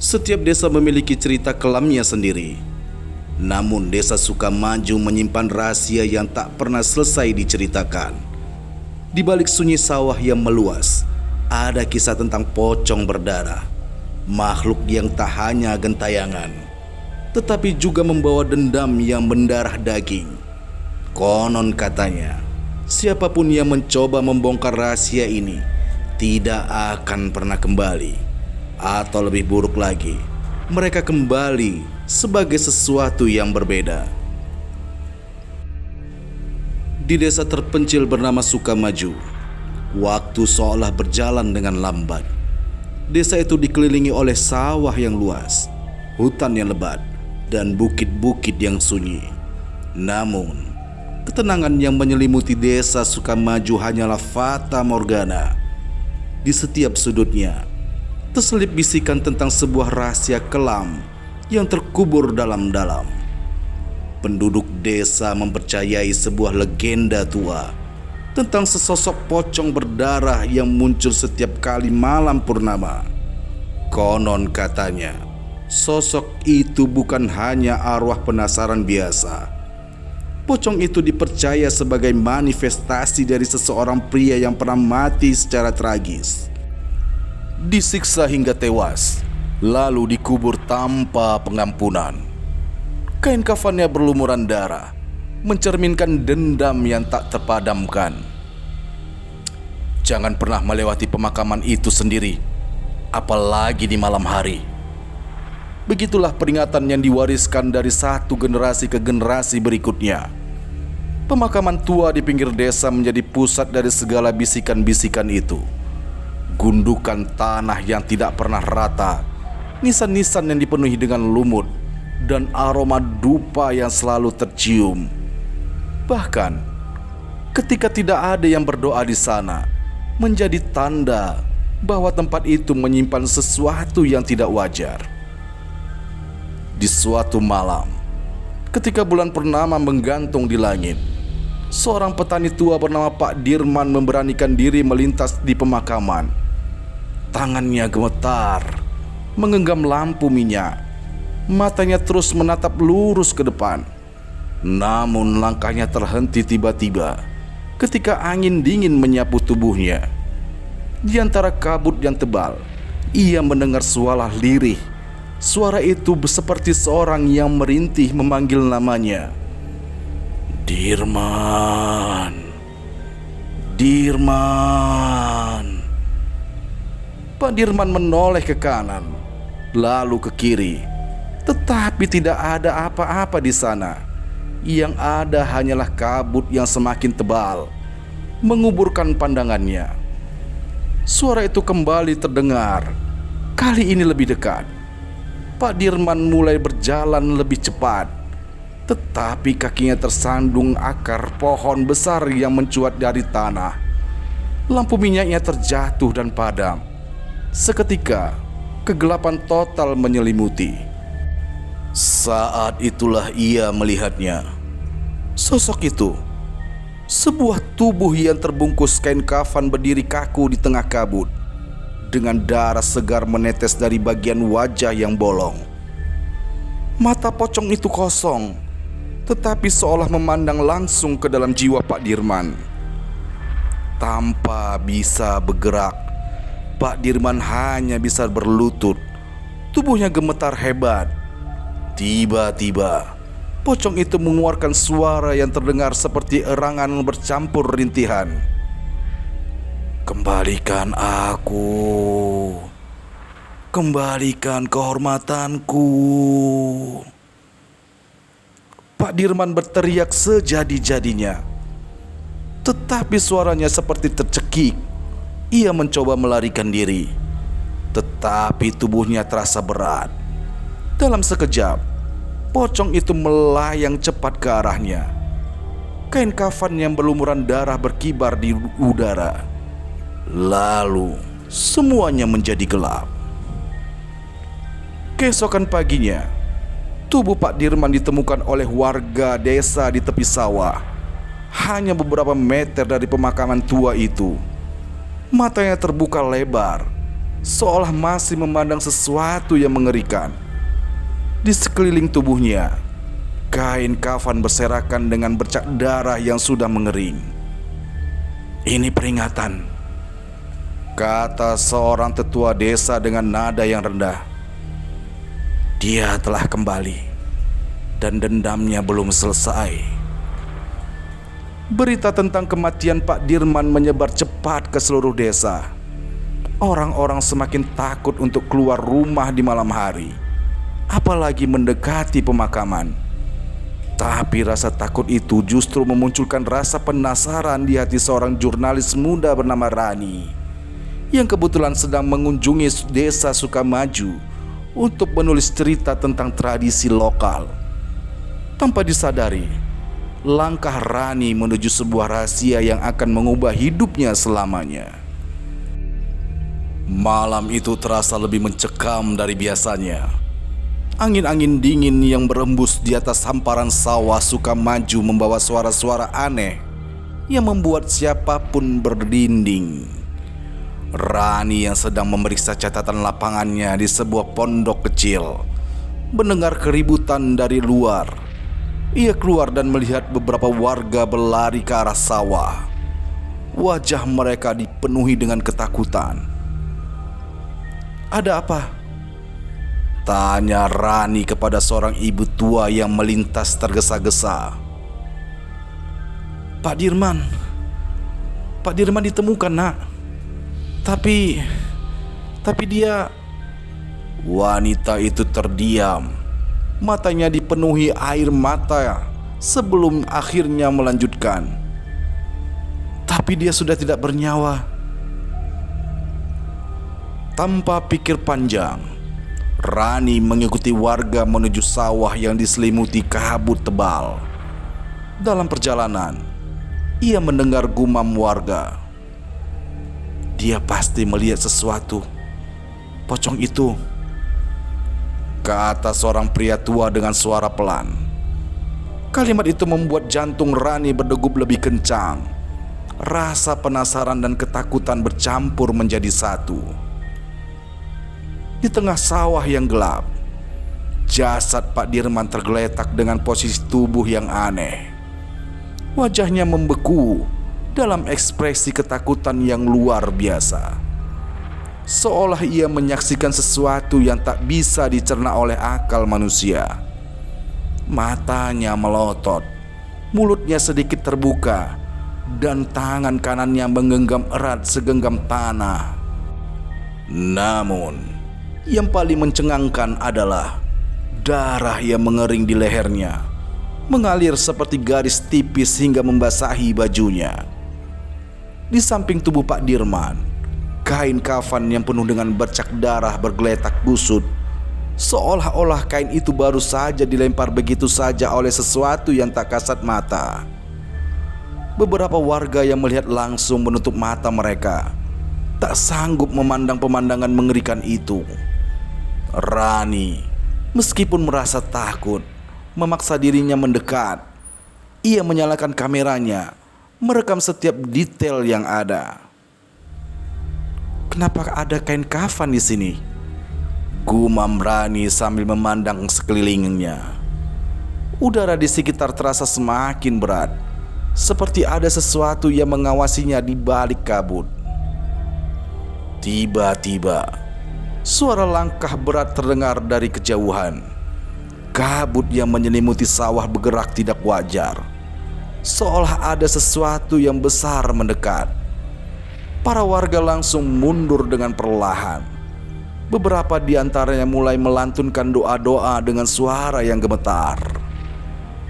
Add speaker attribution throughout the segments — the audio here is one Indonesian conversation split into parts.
Speaker 1: Setiap desa memiliki cerita kelamnya sendiri. Namun desa Sukamaju menyimpan rahasia yang tak pernah selesai diceritakan. Di balik sunyi sawah yang meluas, ada kisah tentang pocong berdarah. Makhluk yang tak hanya gentayangan, tetapi juga membawa dendam yang mendarah daging. Konon katanya, siapapun yang mencoba membongkar rahasia ini tidak akan pernah kembali. Atau lebih buruk lagi, mereka kembali sebagai sesuatu yang berbeda. Di desa terpencil bernama Sukamaju, waktu seolah berjalan dengan lambat. Desa itu dikelilingi oleh sawah yang luas, hutan yang lebat, dan bukit-bukit yang sunyi. Namun, ketenangan yang menyelimuti desa Sukamaju hanyalah fata morgana. Di setiap sudutnya terselip bisikan tentang sebuah rahasia kelam yang terkubur dalam-dalam. Penduduk desa mempercayai sebuah legenda tua tentang sesosok pocong berdarah yang muncul setiap kali malam purnama. Konon katanya, sosok itu bukan hanya arwah penasaran biasa. Pocong itu dipercaya sebagai manifestasi dari seseorang pria yang pernah mati secara tragis, disiksa hingga tewas, lalu dikubur tanpa pengampunan. Kain kafannya berlumuran darah, mencerminkan dendam yang tak terpadamkan. Jangan pernah melewati pemakaman itu sendiri, apalagi di malam hari. Begitulah peringatan yang diwariskan dari satu generasi ke generasi berikutnya. Pemakaman tua di pinggir desa menjadi pusat dari segala bisikan-bisikan itu. Gundukan tanah yang tidak pernah rata, nisan-nisan yang dipenuhi dengan lumut, dan aroma dupa yang selalu tercium. Bahkan, ketika tidak ada yang berdoa di sana, menjadi tanda bahwa tempat itu menyimpan sesuatu yang tidak wajar. Di suatu malam, ketika bulan purnama menggantung di langit, seorang petani tua bernama Pak Dirman memberanikan diri melintas di pemakaman. Tangannya gemetar, menggenggam lampu minyak. Matanya terus menatap lurus ke depan. Namun langkahnya terhenti tiba-tiba ketika angin dingin menyapu tubuhnya. Di antara kabut yang tebal, ia mendengar suara lirih. Suara itu seperti seorang yang merintih memanggil namanya. Dirman, Dirman. Pak Dirman menoleh ke kanan, lalu ke kiri, tetapi tidak ada apa-apa di sana. Yang ada hanyalah kabut yang semakin tebal, menguburkan pandangannya. Suara itu kembali terdengar, kali ini lebih dekat. Pak Dirman mulai berjalan lebih cepat, tetapi kakinya tersandung akar pohon besar yang mencuat dari tanah. Lampu minyaknya terjatuh dan padam. Seketika, kegelapan total menyelimuti. Saat itulah ia melihatnya. Sosok itu, sebuah tubuh yang terbungkus kain kafan berdiri kaku di tengah kabut, dengan darah segar menetes dari bagian wajah yang bolong. Mata pocong itu kosong, tetapi seolah memandang langsung ke dalam jiwa Pak Dirman. Tanpa bisa bergerak, Pak Dirman hanya bisa berlutut. Tubuhnya gemetar hebat. Tiba-tiba, pocong itu mengeluarkan suara yang terdengar seperti erangan bercampur rintihan. Kembalikan aku, kembalikan kehormatanku. Pak Dirman berteriak sejadi-jadinya, tetapi suaranya seperti tercekik. Ia mencoba melarikan diri, tetapi tubuhnya terasa berat. Dalam sekejap, pocong itu melayang cepat ke arahnya. Kain kafan yang berlumuran darah berkibar di udara. Lalu, semuanya menjadi gelap. Keesokan paginya, tubuh Pak Dirman ditemukan oleh warga desa di tepi sawah, hanya beberapa meter dari pemakaman tua itu. Matanya terbuka lebar, seolah masih memandang sesuatu yang mengerikan. Di sekeliling tubuhnya, kain kafan berserakan dengan bercak darah yang sudah mengering. "Ini peringatan," kata seorang tetua desa dengan nada yang rendah. "Dia telah kembali dan dendamnya belum selesai." Berita tentang kematian Pak Dirman menyebar cepat ke seluruh desa. Orang-orang semakin takut untuk keluar rumah di malam hari, apalagi mendekati pemakaman. Tapi rasa takut itu justru memunculkan rasa penasaran di hati seorang jurnalis muda bernama Rani, yang kebetulan sedang mengunjungi desa Sukamaju untuk menulis cerita tentang tradisi lokal. Tanpa disadari, langkah Rani menuju sebuah rahasia yang akan mengubah hidupnya selamanya. Malam itu terasa lebih mencekam dari biasanya. Angin-angin dingin yang berembus di atas hamparan sawah Sukamaju membawa suara-suara aneh yang membuat siapapun berdinding. Rani yang sedang memeriksa catatan lapangannya di sebuah pondok kecil mendengar keributan dari luar. Ia keluar dan melihat beberapa warga berlari ke arah sawah. Wajah mereka dipenuhi dengan ketakutan. "Ada apa?" tanya Rani kepada seorang ibu tua yang melintas tergesa-gesa. Pak Dirman ditemukan, Nak. Tapi dia..." Wanita itu terdiam. Matanya dipenuhi air mata sebelum akhirnya melanjutkan, "Tapi dia sudah tidak bernyawa." Tanpa pikir panjang, Rani mengikuti warga menuju sawah yang diselimuti kabut tebal. Dalam perjalanan, ia mendengar gumam warga. "Dia pasti melihat sesuatu. Pocong itu," kata seorang pria tua dengan suara pelan. Kalimat itu membuat jantung Rani berdegup lebih kencang. Rasa penasaran dan ketakutan bercampur menjadi satu. Di tengah sawah yang gelap, jasad Pak Dirman tergeletak dengan posisi tubuh yang aneh. Wajahnya membeku dalam ekspresi ketakutan yang luar biasa, seolah ia menyaksikan sesuatu yang tak bisa dicerna oleh akal manusia. Matanya melotot, mulutnya sedikit terbuka, dan tangan kanannya menggenggam erat segenggam tanah. Namun yang paling mencengangkan adalah darah yang mengering di lehernya, mengalir seperti garis tipis hingga membasahi bajunya. Di samping tubuh Pak Dirman, kain kafan yang penuh dengan bercak darah bergeletak busut, seolah-olah kain itu baru saja dilempar begitu saja oleh sesuatu yang tak kasat mata. Beberapa warga yang melihat langsung menutup mata mereka, tak sanggup memandang pemandangan mengerikan itu. Rani, meskipun merasa takut, memaksa dirinya mendekat. Ia menyalakan kameranya, merekam setiap detail yang ada. "Kenapa ada kain kafan di sini?" gumam Rani sambil memandang sekelilingnya. Udara di sekitar terasa semakin berat, seperti ada sesuatu yang mengawasinya di balik kabut. Tiba-tiba, suara langkah berat terdengar dari kejauhan. Kabut yang menyelimuti sawah bergerak tidak wajar, seolah ada sesuatu yang besar mendekat. Para warga langsung mundur dengan perlahan. Beberapa di antaranya mulai melantunkan doa-doa dengan suara yang gemetar.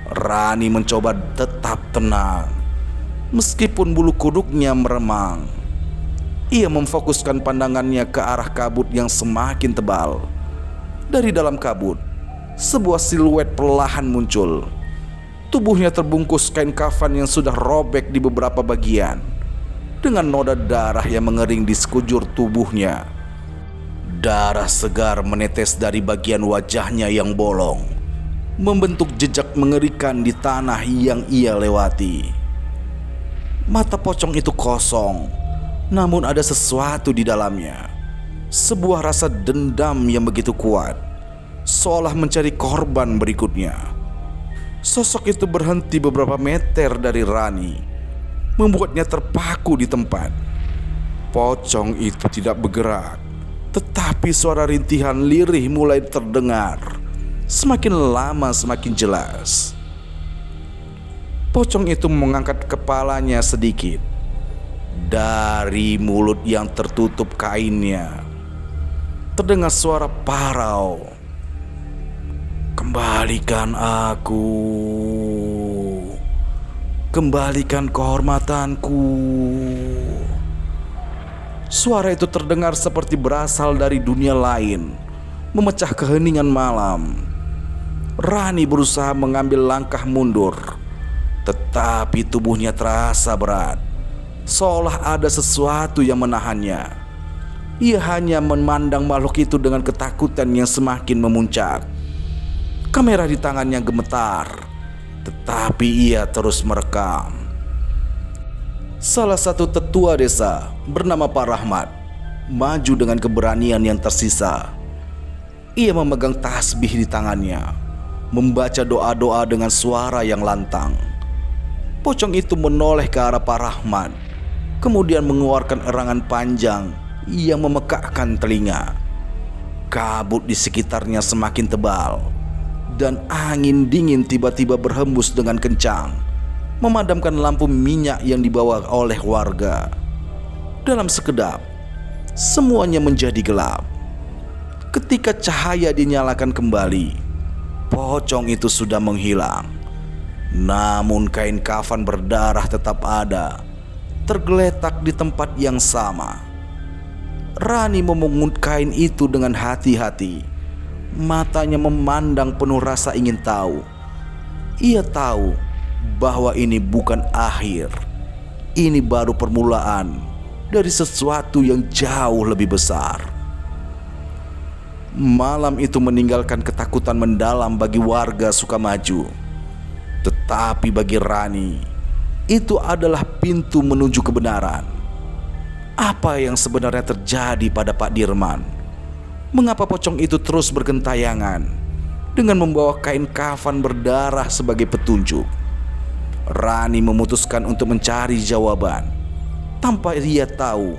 Speaker 1: Rani mencoba tetap tenang, meskipun bulu kuduknya meremang. Ia memfokuskan pandangannya ke arah kabut yang semakin tebal. Dari dalam kabut, sebuah siluet perlahan muncul. Tubuhnya terbungkus kain kafan yang sudah robek di beberapa bagian, dengan noda darah yang mengering di sekujur tubuhnya. Darah segar menetes dari bagian wajahnya yang bolong, membentuk jejak mengerikan di tanah yang ia lewati. Mata pocong itu kosong, namun ada sesuatu di dalamnya. Sebuah rasa dendam yang begitu kuat, seolah mencari korban berikutnya. Sosok itu berhenti beberapa meter dari Rani, membuatnya terpaku di tempat. Pocong itu tidak bergerak, tetapi suara rintihan lirih mulai terdengar. Semakin lama semakin jelas. Pocong itu mengangkat kepalanya sedikit. Dari mulut yang tertutup kainnya terdengar suara parau. "Kembalikan aku, kembalikan kehormatanku." Suara itu terdengar seperti berasal dari dunia lain, memecah keheningan malam. Rani berusaha mengambil langkah mundur, tetapi tubuhnya terasa berat, seolah ada sesuatu yang menahannya. Ia hanya memandang makhluk itu dengan ketakutan yang semakin memuncak. Kamera di tangannya gemetar, tetapi ia terus merekam. Salah satu tetua desa bernama Pak Rahmat maju dengan keberanian yang tersisa. Ia memegang tasbih di tangannya, membaca doa-doa dengan suara yang lantang. Pocong itu menoleh ke arah Pak Rahmat, kemudian mengeluarkan erangan panjang yang memekakkan telinga. Kabut di sekitarnya semakin tebal, dan angin dingin tiba-tiba berhembus dengan kencang, memadamkan lampu minyak yang dibawa oleh warga. Dalam sekedap, semuanya menjadi gelap. Ketika cahaya dinyalakan kembali, pocong itu sudah menghilang. Namun kain kafan berdarah tetap ada, tergeletak di tempat yang sama. Rani memungut kain itu dengan hati-hati. Matanya memandang penuh rasa ingin tahu. Ia tahu bahwa ini bukan akhir. Ini baru permulaan dari sesuatu yang jauh lebih besar. Malam itu meninggalkan ketakutan mendalam bagi warga Sukamaju. Tetapi bagi Rani, itu adalah pintu menuju kebenaran. Apa yang sebenarnya terjadi pada Pak Dirman? Mengapa pocong itu terus bergentayangan dengan membawa kain kafan berdarah sebagai petunjuk? Rani memutuskan untuk mencari jawaban, tanpa ia tahu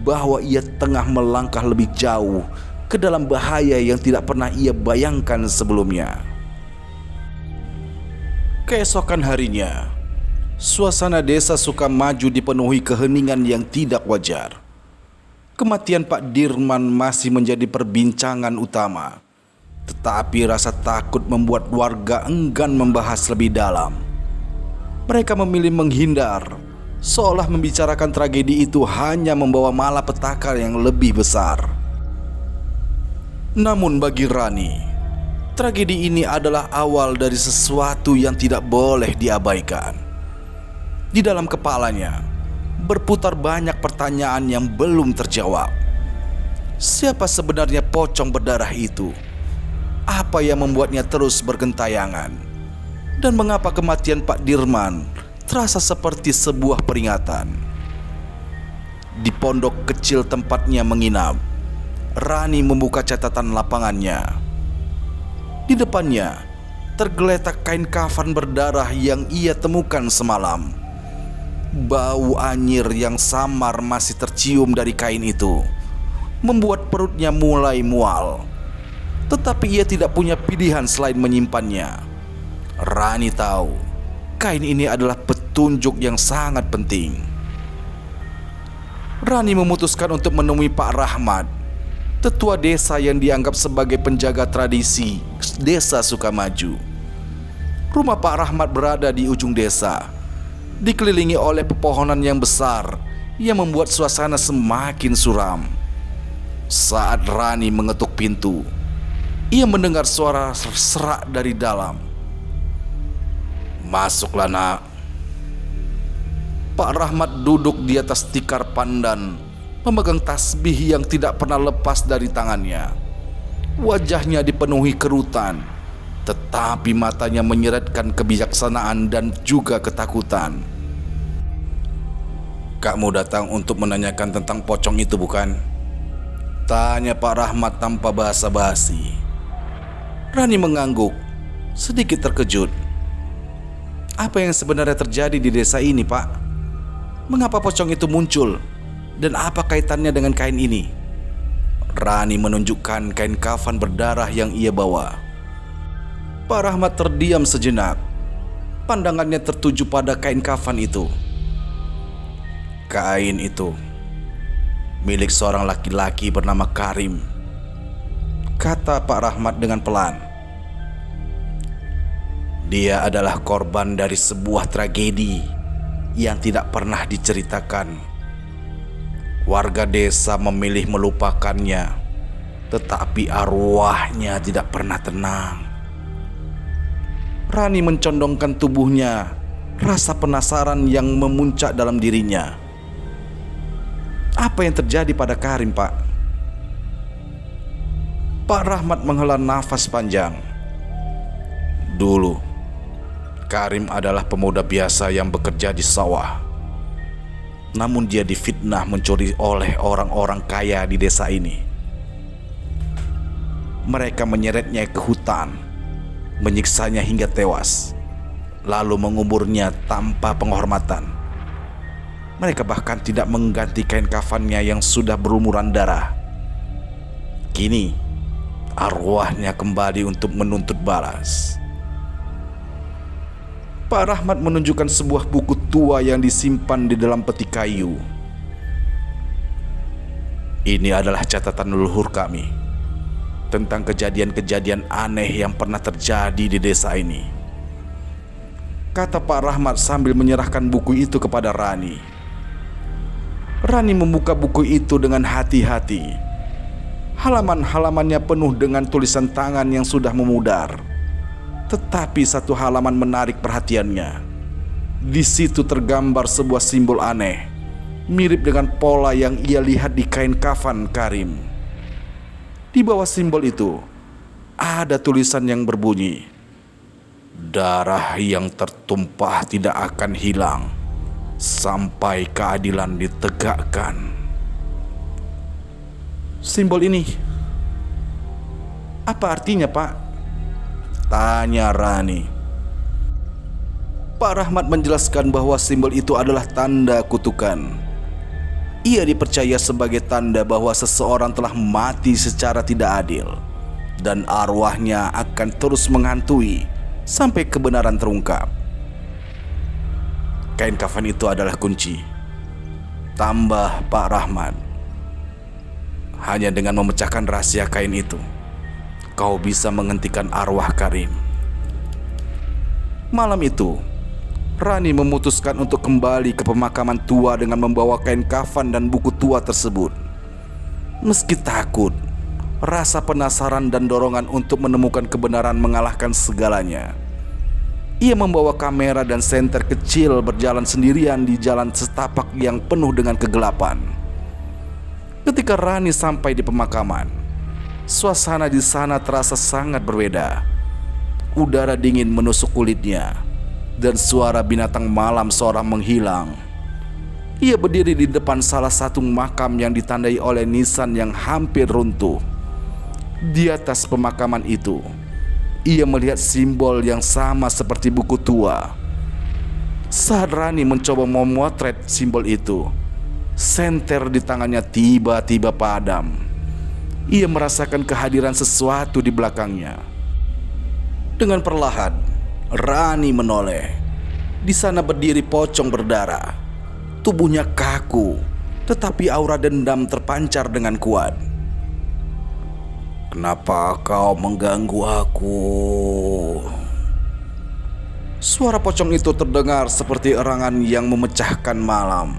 Speaker 1: bahwa ia tengah melangkah lebih jauh ke dalam bahaya yang tidak pernah ia bayangkan sebelumnya. Keesokan harinya, suasana desa Sukamaju dipenuhi keheningan yang tidak wajar. Kematian Pak Dirman masih menjadi perbincangan utama, tetapi rasa takut membuat warga enggan membahas lebih dalam. Mereka memilih menghindar, seolah membicarakan tragedi itu hanya membawa malapetaka yang lebih besar. Namun bagi Rani, tragedi ini adalah awal dari sesuatu yang tidak boleh diabaikan. Di dalam kepalanya berputar banyak pertanyaan yang belum terjawab. Siapa sebenarnya pocong berdarah itu? Apa yang membuatnya terus bergentayangan? Dan mengapa kematian Pak Dirman terasa seperti sebuah peringatan? Di pondok kecil tempatnya menginap, Rani membuka catatan lapangannya. Di depannya tergeletak kain kafan berdarah yang ia temukan semalam. Bau anyir yang samar masih tercium dari kain itu, membuat perutnya mulai mual. Tetapi ia tidak punya pilihan selain menyimpannya. Rani tahu kain ini adalah petunjuk yang sangat penting. Rani memutuskan untuk menemui Pak Rahmat, tetua desa yang dianggap sebagai penjaga tradisi desa Sukamaju. Rumah Pak Rahmat berada di ujung desa, dikelilingi oleh pepohonan yang besar yang membuat suasana semakin suram. Saat Rani mengetuk pintu, ia mendengar suara serak dari dalam. "Masuklah, nak." Pak Rahmat duduk di atas tikar pandan, memegang tasbih yang tidak pernah lepas dari tangannya. Wajahnya dipenuhi kerutan, tetapi matanya menyeretkan kebijaksanaan dan juga ketakutan. "Kamu datang untuk menanyakan tentang pocong itu, bukan?" Tanya Pak Rahmat tanpa basa-basi. Rani mengangguk, sedikit terkejut. Apa yang sebenarnya terjadi di desa ini, Pak? Mengapa pocong itu muncul? Dan apa kaitannya dengan kain ini? Rani menunjukkan kain kafan berdarah yang ia bawa. Pak Rahmat terdiam sejenak. Pandangannya tertuju pada kain kafan itu. Kain itu milik seorang laki-laki bernama Karim, kata Pak Rahmat dengan pelan. Dia adalah korban dari sebuah tragedi yang tidak pernah diceritakan. Warga desa memilih melupakannya, tetapi arwahnya tidak pernah tenang. Rani mencondongkan tubuhnya, rasa penasaran yang memuncak dalam dirinya. Apa yang terjadi pada Karim, Pak? Pak Rahmat menghela nafas panjang. Dulu, Karim adalah pemuda biasa yang bekerja di sawah. Namun dia difitnah mencuri oleh orang-orang kaya di desa ini. Mereka menyeretnya ke hutan, menyiksanya hingga tewas, lalu menguburnya tanpa penghormatan. Mereka bahkan tidak mengganti kain kafannya yang sudah berlumuran darah. Kini, arwahnya kembali untuk menuntut balas. Pak Rahmat menunjukkan sebuah buku tua yang disimpan di dalam peti kayu. Ini adalah catatan leluhur kami tentang kejadian-kejadian aneh yang pernah terjadi di desa ini, kata Pak Rahmat sambil menyerahkan buku itu kepada Rani. Rani membuka buku itu dengan hati-hati. Halaman-halamannya penuh dengan tulisan tangan yang sudah memudar. Tetapi satu halaman menarik perhatiannya. Di situ tergambar sebuah simbol aneh, mirip dengan pola yang ia lihat di kain kafan Karim. Di bawah simbol itu ada tulisan yang berbunyi, "Darah yang tertumpah tidak akan hilang sampai keadilan ditegakkan." Simbol ini apa artinya, Pak? Tanya Rani. Pak Rahmat menjelaskan bahwa simbol itu adalah tanda kutukan. Ia dipercaya sebagai tanda bahwa seseorang telah mati secara tidak adil dan arwahnya akan terus menghantui sampai kebenaran terungkap. Kain kafan itu adalah kunci, tambah Pak Rahmat. Hanya dengan memecahkan rahasia kain itu, kau bisa menghentikan arwah Karim. Malam itu, Rani memutuskan untuk kembali ke pemakaman tua dengan membawa kain kafan dan buku tua tersebut. Meski takut, rasa penasaran dan dorongan untuk menemukan kebenaran mengalahkan segalanya. Ia membawa kamera dan senter kecil berjalan sendirian di jalan setapak yang penuh dengan kegelapan. Ketika Rani sampai di pemakaman, suasana di sana terasa sangat berbeda. Udara dingin menusuk kulitnya dan suara binatang malam seorang menghilang. Ia berdiri di depan salah satu makam yang ditandai oleh nisan yang hampir runtuh. Di atas pemakaman itu, ia melihat simbol yang sama seperti buku tua. Saat Rani mencoba memotret simbol itu, senter di tangannya tiba-tiba padam. Ia merasakan kehadiran sesuatu di belakangnya. Dengan perlahan, Rani menoleh. Di sana berdiri pocong berdarah. Tubuhnya kaku, tetapi aura dendam terpancar dengan kuat. "Kenapa kau mengganggu aku?" Suara pocong itu terdengar seperti erangan yang memecahkan malam.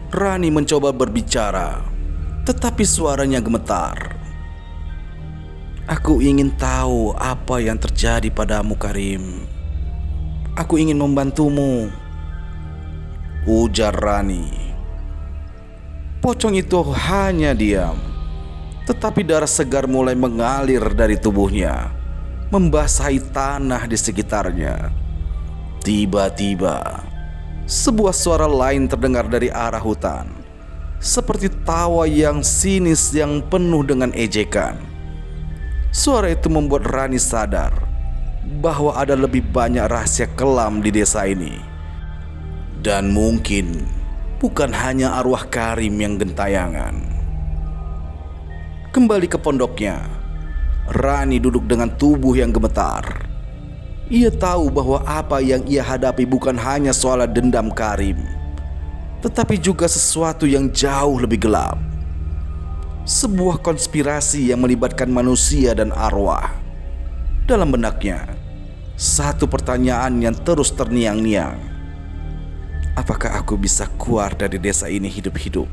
Speaker 1: Rani mencoba berbicara, tetapi suaranya gemetar. "Aku ingin tahu apa yang terjadi padamu, Karim. Aku ingin membantumu," ujar Rani. Pocong itu hanya diam, tetapi darah segar mulai mengalir dari tubuhnya, membasahi tanah di sekitarnya. Tiba-tiba, sebuah suara lain terdengar dari arah hutan. seperti tawa yang sinis yang penuh dengan ejekan. Suara itu membuat Rani sadar bahwa ada lebih banyak rahasia kelam di desa ini. Dan mungkin bukan hanya arwah Karim yang gentayangan. Kembali ke pondoknya, Rani duduk dengan tubuh yang gemetar. Ia tahu bahwa apa yang ia hadapi bukan hanya soal dendam Karim, tetapi juga sesuatu yang jauh lebih gelap. Sebuah konspirasi yang melibatkan manusia dan arwah. Dalam benaknya, satu pertanyaan yang terus terngiang-ngiang. Apakah aku bisa keluar dari desa ini hidup-hidup?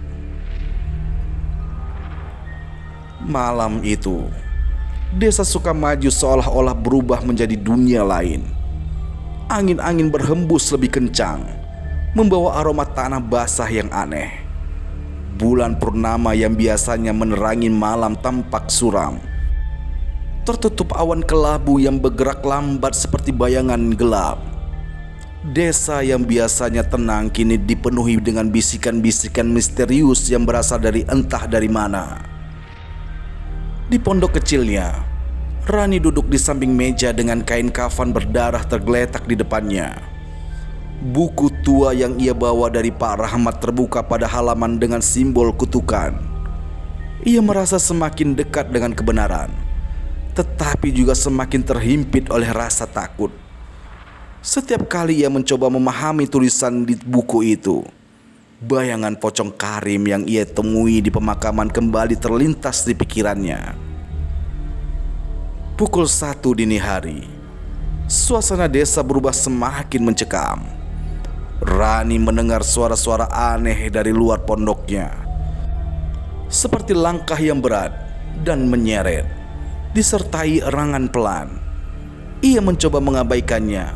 Speaker 1: Malam itu, desa Sukamaju seolah-olah berubah menjadi dunia lain. Angin-angin berhembus lebih kencang, membawa aroma tanah basah yang aneh. Bulan purnama yang biasanya menerangi malam tampak suram, tertutup awan kelabu yang bergerak lambat seperti bayangan gelap. Desa yang biasanya tenang kini dipenuhi dengan bisikan-bisikan misterius yang berasal dari entah dari mana. Di pondok kecilnya, Rani duduk di samping meja dengan kain kafan berdarah tergeletak di depannya. Buku tua yang ia bawa dari Pak Rahmat terbuka pada halaman dengan simbol kutukan. Ia merasa semakin dekat dengan kebenaran, tetapi juga semakin terhimpit oleh rasa takut. Setiap kali ia mencoba memahami tulisan di buku itu, bayangan pocong Karim yang ia temui di pemakaman kembali terlintas di pikirannya. Pukul 1 dini hari, suasana desa berubah semakin mencekam. Rani mendengar suara-suara aneh dari luar pondoknya, seperti langkah yang berat dan menyeret, disertai erangan pelan. Ia mencoba mengabaikannya,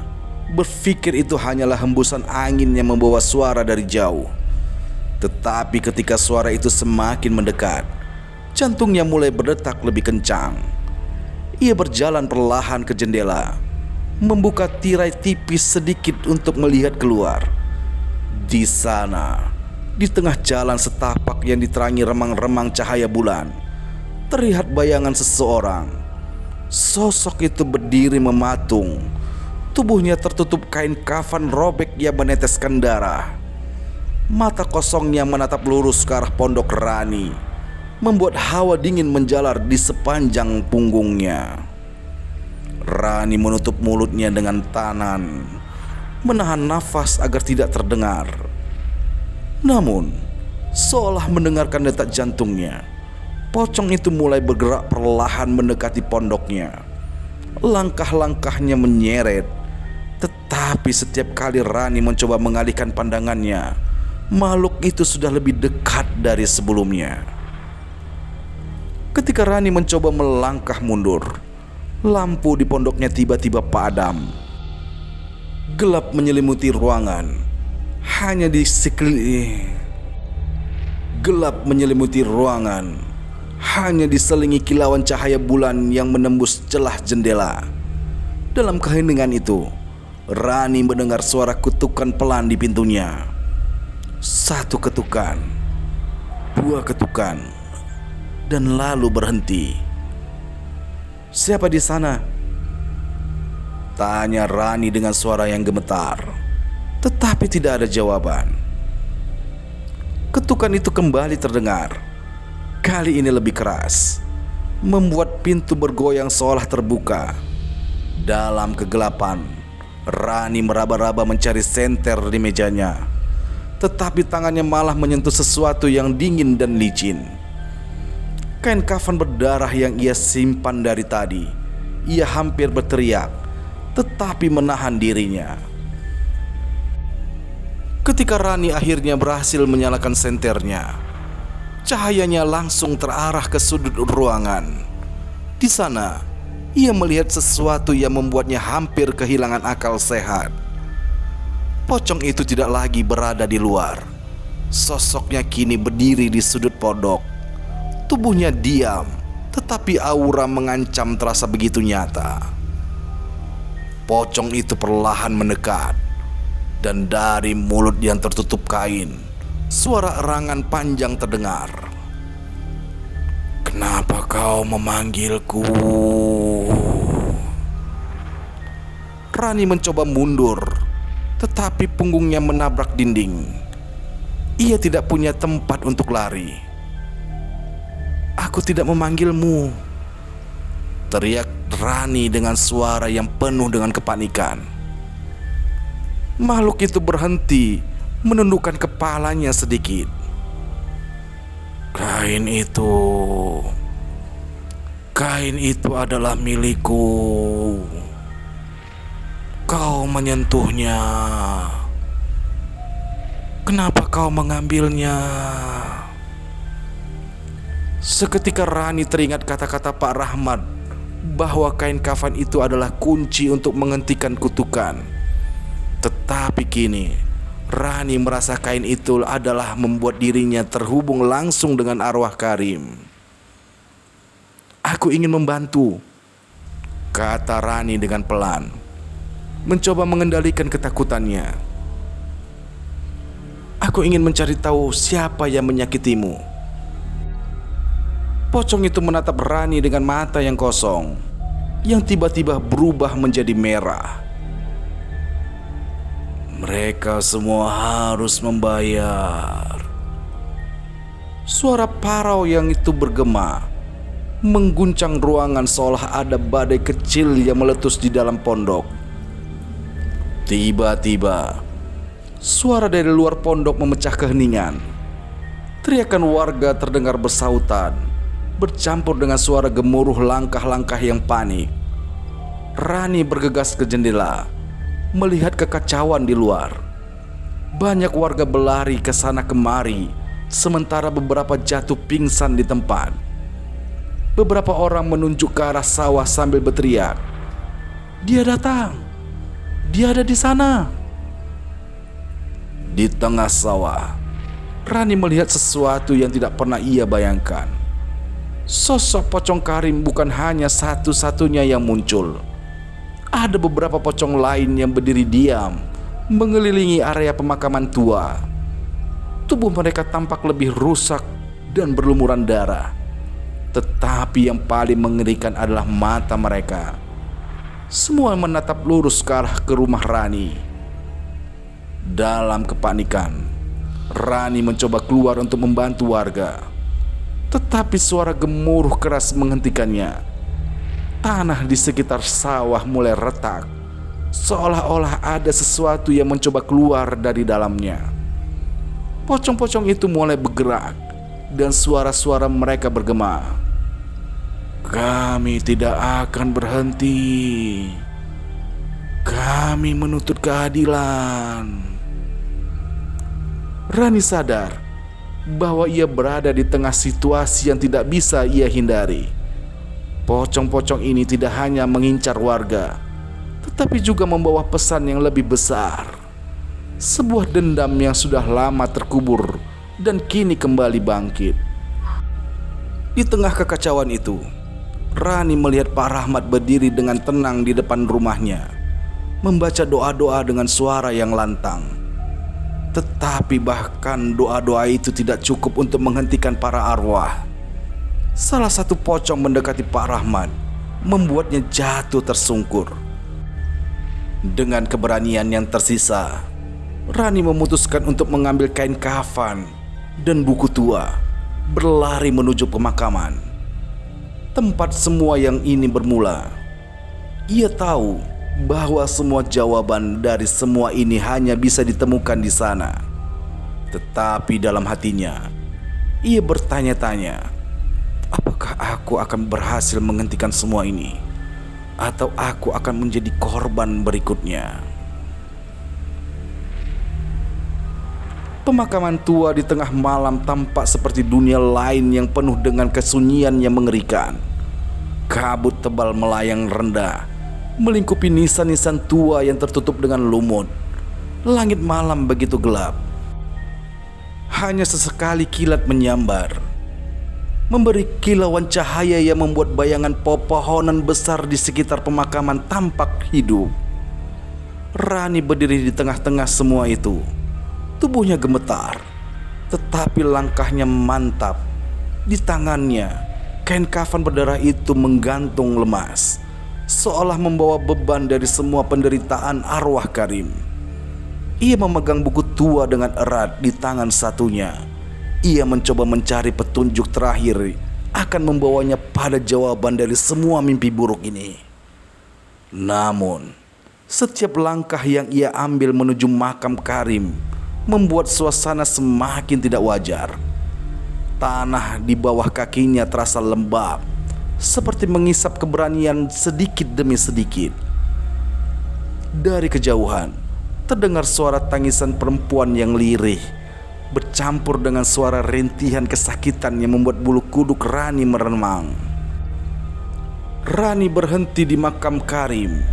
Speaker 1: berpikir itu hanyalah hembusan angin yang membawa suara dari jauh. Tetapi ketika suara itu semakin mendekat, jantungnya mulai berdetak lebih kencang. Ia berjalan perlahan ke jendela, membuka tirai tipis sedikit untuk melihat keluar. Di sana, di tengah jalan setapak yang diterangi remang-remang cahaya bulan, terlihat bayangan seseorang. Sosok itu berdiri mematung. Tubuhnya tertutup kain kafan robek yang meneteskan darah. Mata kosongnya menatap lurus ke arah pondok Rani, membuat hawa dingin menjalar di sepanjang punggungnya. Rani menutup mulutnya dengan tahan, menahan nafas agar tidak terdengar. Namun, seolah mendengarkan detak jantungnya, pocong itu mulai bergerak perlahan mendekati pondoknya. Langkah-langkahnya menyeret, tetapi setiap kali Rani mencoba mengalihkan pandangannya, makhluk itu sudah lebih dekat dari sebelumnya. Ketika Rani mencoba melangkah mundur, lampu di pondoknya tiba-tiba padam. Gelap menyelimuti ruangan. Hanya di Gelap menyelimuti ruangan. Hanya diselingi kilauan cahaya bulan yang menembus celah jendela. Dalam keheningan itu, Rani mendengar suara kutukan pelan di pintunya. 1 ketukan, 2 ketukan, dan lalu berhenti. "Siapa di sana?" tanya Rani dengan suara yang gemetar, tetapi tidak ada jawaban. Ketukan itu kembali terdengar. Kali ini lebih keras, membuat pintu bergoyang seolah terbuka. Dalam kegelapan, Rani meraba-raba mencari senter di mejanya, tetapi tangannya malah menyentuh sesuatu yang dingin dan licin. Kain kafan berdarah yang ia simpan dari tadi. Ia hampir berteriak, tetapi menahan dirinya. Ketika Rani akhirnya berhasil menyalakan senternya, cahayanya langsung terarah ke sudut ruangan. Di sana, ia melihat sesuatu yang membuatnya hampir kehilangan akal sehat. Pocong itu tidak lagi berada di luar. Sosoknya kini berdiri di sudut pondok. Tubuhnya diam, tetapi aura mengancam terasa begitu nyata. Pocong itu perlahan mendekat, dan dari mulut yang tertutup kain Suara erangan panjang terdengar. "Kenapa kau memanggilku?" Rani mencoba mundur, tetapi punggungnya menabrak dinding. Ia tidak punya tempat untuk lari. "Aku tidak memanggilmu," teriak Rani dengan suara yang penuh dengan kepanikan. Makhluk itu berhenti, menundukkan kepalanya sedikit. Kain itu adalah milikku. Kau menyentuhnya. Kenapa kau mengambilnya?" Seketika Rani teringat kata-kata Pak Rahmat bahwa kain kafan itu adalah kunci untuk menghentikan kutukan. Tetapi kini Rani merasa kain itu adalah membuat dirinya terhubung langsung dengan arwah Karim. "Aku ingin membantu," kata Rani dengan pelan, mencoba mengendalikan ketakutannya. "Aku ingin mencari tahu siapa yang menyakitimu." Pocong itu menatap Rani dengan mata yang kosong, yang tiba-tiba berubah menjadi merah. "Mereka semua harus membayar." Suara parau yang itu bergema, mengguncang ruangan seolah ada badai kecil yang meletus di dalam pondok. Tiba-tiba, suara dari luar pondok memecah keheningan. Teriakan warga terdengar bersautan, bercampur dengan suara gemuruh langkah-langkah yang panik. Rani bergegas ke jendela, melihat kekacauan di luar. Banyak warga berlari ke sana kemari, sementara beberapa jatuh pingsan di tempat. Beberapa orang menunjuk ke arah sawah sambil berteriak, "Dia datang! Dia ada di sana!" Di tengah sawah, Rani melihat sesuatu yang tidak pernah ia bayangkan. Sosok pocong Karim bukan hanya satu-satunya yang muncul. Ada beberapa pocong lain yang berdiri diam, mengelilingi area pemakaman tua. Tubuh mereka tampak lebih rusak dan berlumuran darah. Tetapi yang paling mengerikan adalah mata mereka. Semua menatap lurus ke arah ke rumah Rani. Dalam kepanikan, Rani mencoba keluar untuk membantu warga. Tetapi suara gemuruh keras menghentikannya. Tanah di sekitar sawah mulai retak, seolah-olah ada sesuatu yang mencoba keluar dari dalamnya. Pocong-pocong itu mulai bergerak, dan suara-suara mereka bergema. "Kami tidak akan berhenti. Kami menuntut keadilan." Rani sadar bahwa ia berada di tengah situasi yang tidak bisa ia hindari. Pocong-pocong ini tidak hanya mengincar warga, tetapi juga membawa pesan yang lebih besar. Sebuah dendam yang sudah lama terkubur dan kini kembali bangkit. Di tengah kekacauan itu, Rani melihat Pak Rahmat berdiri dengan tenang di depan rumahnya, membaca doa-doa dengan suara yang lantang. Tetapi bahkan doa-doa itu tidak cukup untuk menghentikan para arwah. Salah satu pocong mendekati Pak Rahmat, membuatnya jatuh tersungkur. Dengan keberanian yang tersisa, Rani memutuskan untuk mengambil kain kafan dan buku tua, berlari menuju pemakaman. Tempat semua yang ini bermula. Ia tahu bahwa semua jawaban dari semua ini hanya bisa ditemukan di sana. Tetapi dalam hatinya, ia bertanya-tanya, apakah aku akan berhasil menghentikan semua ini? Atau aku akan menjadi korban berikutnya? Pemakaman tua di tengah malam tampak seperti dunia lain yang penuh dengan kesunyian yang mengerikan. Kabut tebal melayang rendah, melingkupi nisan-nisan tua yang tertutup dengan lumut. Langit malam begitu gelap. Hanya sesekali kilat menyambar, memberi kilauan cahaya yang membuat bayangan pepohonan besar di sekitar pemakaman tampak hidup. Rani berdiri di tengah-tengah semua itu. Tubuhnya gemetar. tetapi langkahnya mantap. Di tangannya, kain kafan berdarah itu menggantung lemas, seolah membawa beban dari semua penderitaan arwah Karim. Ia memegang buku tua dengan erat di tangan satunya. Ia mencoba mencari petunjuk terakhir akan membawanya pada jawaban dari semua mimpi buruk ini. Namun, setiap langkah yang ia ambil menuju makam Karim membuat suasana semakin tidak wajar. Tanah di bawah kakinya terasa lembab, seperti mengisap keberanian sedikit demi sedikit. Dari kejauhan, terdengar suara tangisan perempuan yang lirih, bercampur dengan suara rintihan kesakitan yang membuat bulu kuduk Rani meremang. Rani berhenti di makam Karim.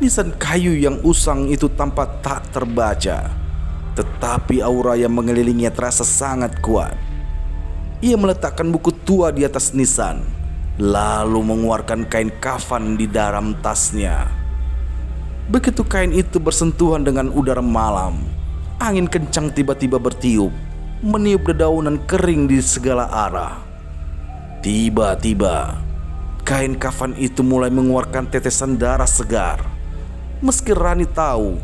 Speaker 1: Nisan kayu yang usang itu tampak tak terbaca, tetapi aura yang mengelilinginya terasa sangat kuat. Ia meletakkan buku tua di atas nisan, lalu mengeluarkan kain kafan di dalam tasnya. Begitu kain itu bersentuhan dengan udara malam, angin kencang tiba-tiba bertiup, meniup dedaunan kering di segala arah. Tiba-tiba, kain kafan itu mulai mengeluarkan tetesan darah segar. Meski Rani tahu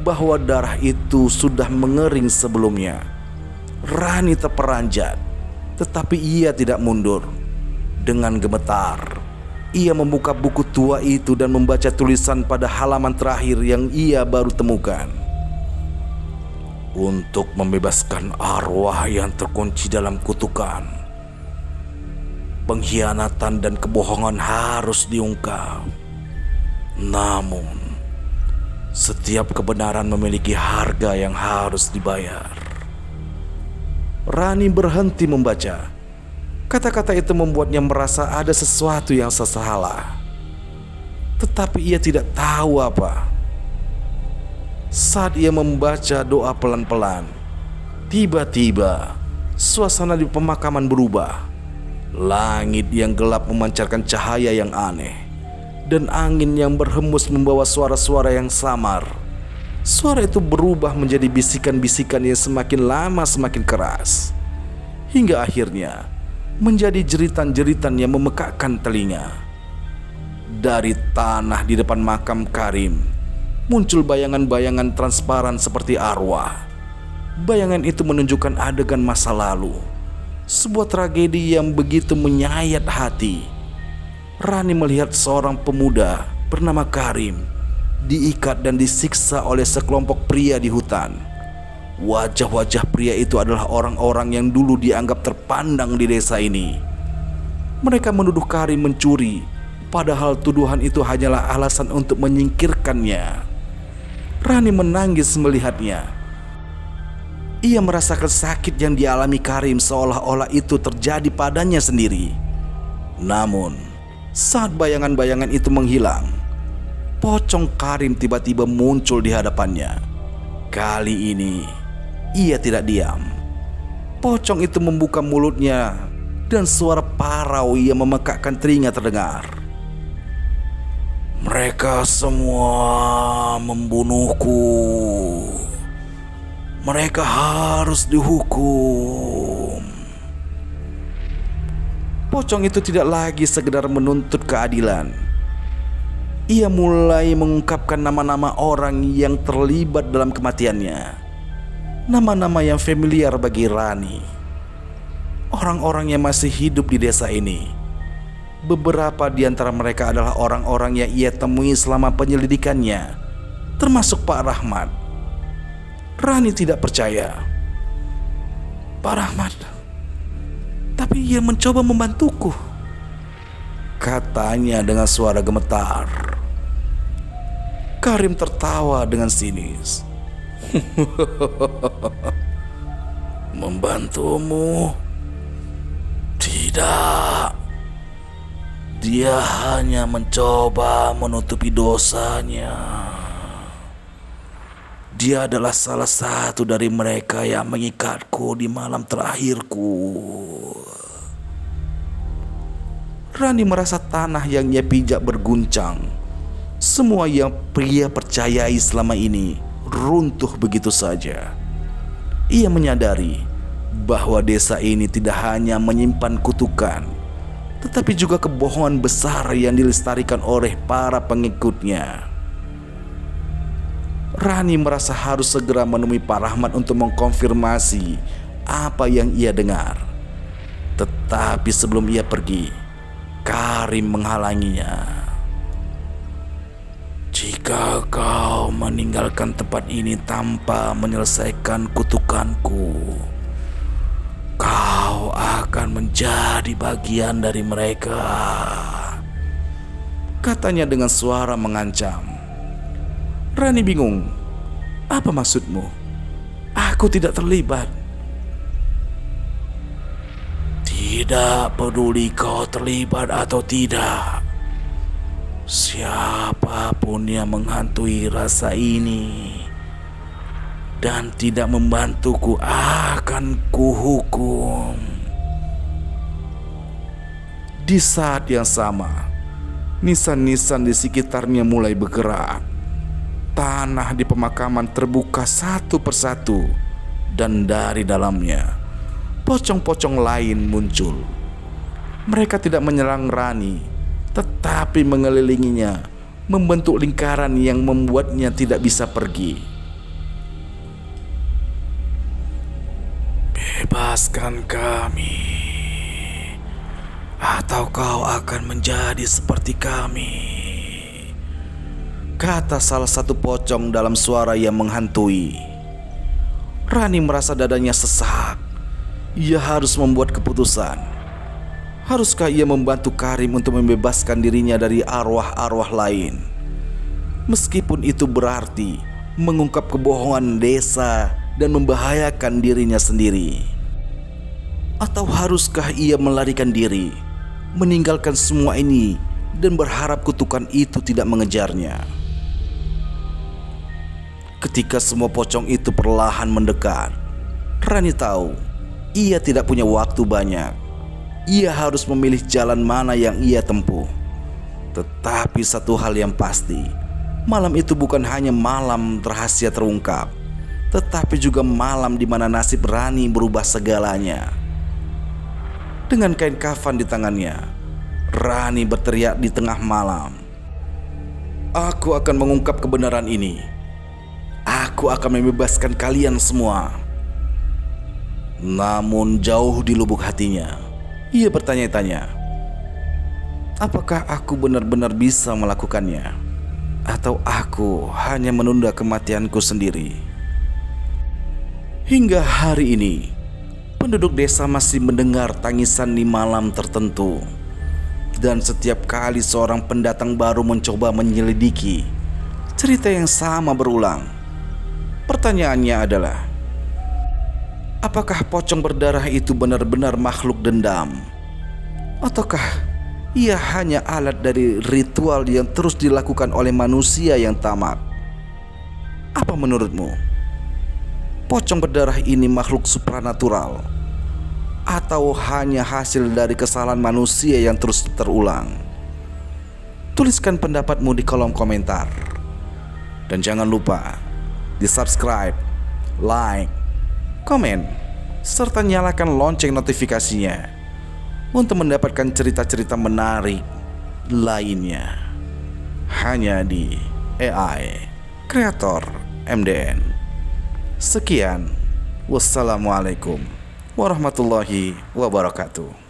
Speaker 1: bahwa darah itu sudah mengering sebelumnya, Rani terperanjat, tetapi ia tidak mundur. Dengan gemetar, ia membuka buku tua itu dan membaca tulisan pada halaman terakhir yang ia baru temukan. Untuk membebaskan arwah yang terkunci dalam kutukan, pengkhianatan dan kebohongan harus diungkap. Namun, setiap kebenaran memiliki harga yang harus dibayar. Rani berhenti membaca. Kata-kata itu membuatnya merasa ada sesuatu yang salah. Tetapi ia tidak tahu apa. Saat ia membaca doa pelan-pelan, tiba-tiba suasana di pemakaman berubah. Langit yang gelap memancarkan cahaya yang aneh, dan angin yang berhembus membawa suara-suara yang samar. Suara itu berubah menjadi bisikan-bisikan yang semakin lama semakin keras, hingga akhirnya menjadi jeritan-jeritan yang memekakkan telinga. Dari tanah di depan makam Karim muncul bayangan-bayangan transparan seperti arwah. Bayangan itu menunjukkan adegan masa lalu, sebuah tragedi yang begitu menyayat hati. Rani melihat seorang pemuda bernama Karim diikat dan disiksa oleh sekelompok pria di hutan. Wajah-wajah pria itu adalah orang-orang yang dulu dianggap terpandang di desa ini. Mereka menuduh Karim mencuri, padahal tuduhan itu hanyalah alasan untuk menyingkirkannya. Rani menangis melihatnya. Ia merasakan sakit yang dialami Karim seolah-olah itu terjadi padanya sendiri. Namun, saat bayangan-bayangan itu menghilang, pocong Karim tiba-tiba muncul di hadapannya. Kali ini, ia tidak diam. Pocong itu membuka mulutnya dan suara parau yang memekakkan telinga terdengar. Mereka semua membunuhku. Mereka harus dihukum. Pocong itu tidak lagi sekedar menuntut keadilan. Ia mulai mengungkapkan nama-nama orang yang terlibat dalam kematiannya. Nama-nama yang familiar bagi Rani. Orang-orang yang masih hidup di desa ini. Beberapa di antara mereka adalah orang-orang yang ia temui selama penyelidikannya, termasuk Pak Rahmat. Rani tidak percaya. Pak Rahmat, tapi ia mencoba membantuku, katanya dengan suara gemetar. Karim tertawa dengan sinis. Membantumu? Tidak. Dia hanya mencoba menutupi dosanya. Dia adalah salah satu dari mereka yang mengikatku di malam terakhirku. Rani merasa tanah yang ia pijak berguncang. Semua yang pria percayai selama ini runtuh begitu saja. Ia menyadari bahwa desa ini tidak hanya menyimpan kutukan, tetapi juga kebohongan besar yang dilestarikan oleh para pengikutnya. Rani merasa harus segera menemui Pak Rahmat untuk mengkonfirmasi apa yang ia dengar. Tetapi sebelum ia pergi, Karim menghalanginya. "Jika kau meninggalkan tempat ini tanpa menyelesaikan kutukanku, kau akan menjadi bagian dari mereka," katanya dengan suara mengancam. Rani bingung. "Apa maksudmu? Aku tidak terlibat." "Tidak peduli kau terlibat atau tidak, siapapun yang menghantui rasa ini dan tidak membantuku akan kuhukum." Di saat yang sama, nisan-nisan di sekitarnya mulai bergerak. Tanah di pemakaman terbuka satu persatu, dan dari dalamnya pocong-pocong lain muncul. Mereka tidak menyerang Rani, tetapi mengelilinginya, membentuk lingkaran yang membuatnya tidak bisa pergi. "Bebaskan kami, atau kau akan menjadi seperti kami," kata salah satu pocong dalam suara yang menghantui. Rani merasa dadanya sesak. Ia harus membuat keputusan. Haruskah ia membantu Karim untuk membebaskan dirinya dari arwah-arwah lain, meskipun itu berarti mengungkap kebohongan desa dan membahayakan dirinya sendiri? Atau haruskah ia melarikan diri, meninggalkan semua ini dan berharap kutukan itu tidak mengejarnya? Ketika semua pocong itu perlahan mendekat, Rani tahu ia tidak punya waktu banyak. Ia harus memilih jalan mana yang ia tempuh. Tetapi satu hal yang pasti, malam itu bukan hanya malam rahasia terungkap, tetapi juga malam di mana nasib Rani berubah segalanya. Dengan kain kafan di tangannya, Rani berteriak di tengah malam, "Aku akan mengungkap kebenaran ini. Aku akan membebaskan kalian semua." Namun jauh di lubuk hatinya, ia bertanya-tanya, apakah aku benar-benar bisa melakukannya? Atau aku hanya menunda kematianku sendiri? Hingga hari ini, penduduk desa masih mendengar tangisan di malam tertentu. Dan setiap kali seorang pendatang baru mencoba menyelidiki, cerita yang sama berulang. Pertanyaannya adalah, apakah pocong berdarah itu benar-benar makhluk dendam? Ataukah ia hanya alat dari ritual yang terus dilakukan oleh manusia yang tamak? Apa menurutmu? Pocong berdarah ini makhluk supranatural, atau hanya hasil dari kesalahan manusia yang terus terulang? Tuliskan pendapatmu di kolom komentar. Dan jangan lupa di subscribe, like, komen, serta nyalakan lonceng notifikasinya untuk mendapatkan cerita-cerita menarik lainnya hanya di AI Kreator MDN. Sekian, wassalamualaikum warahmatullahi wabarakatuh.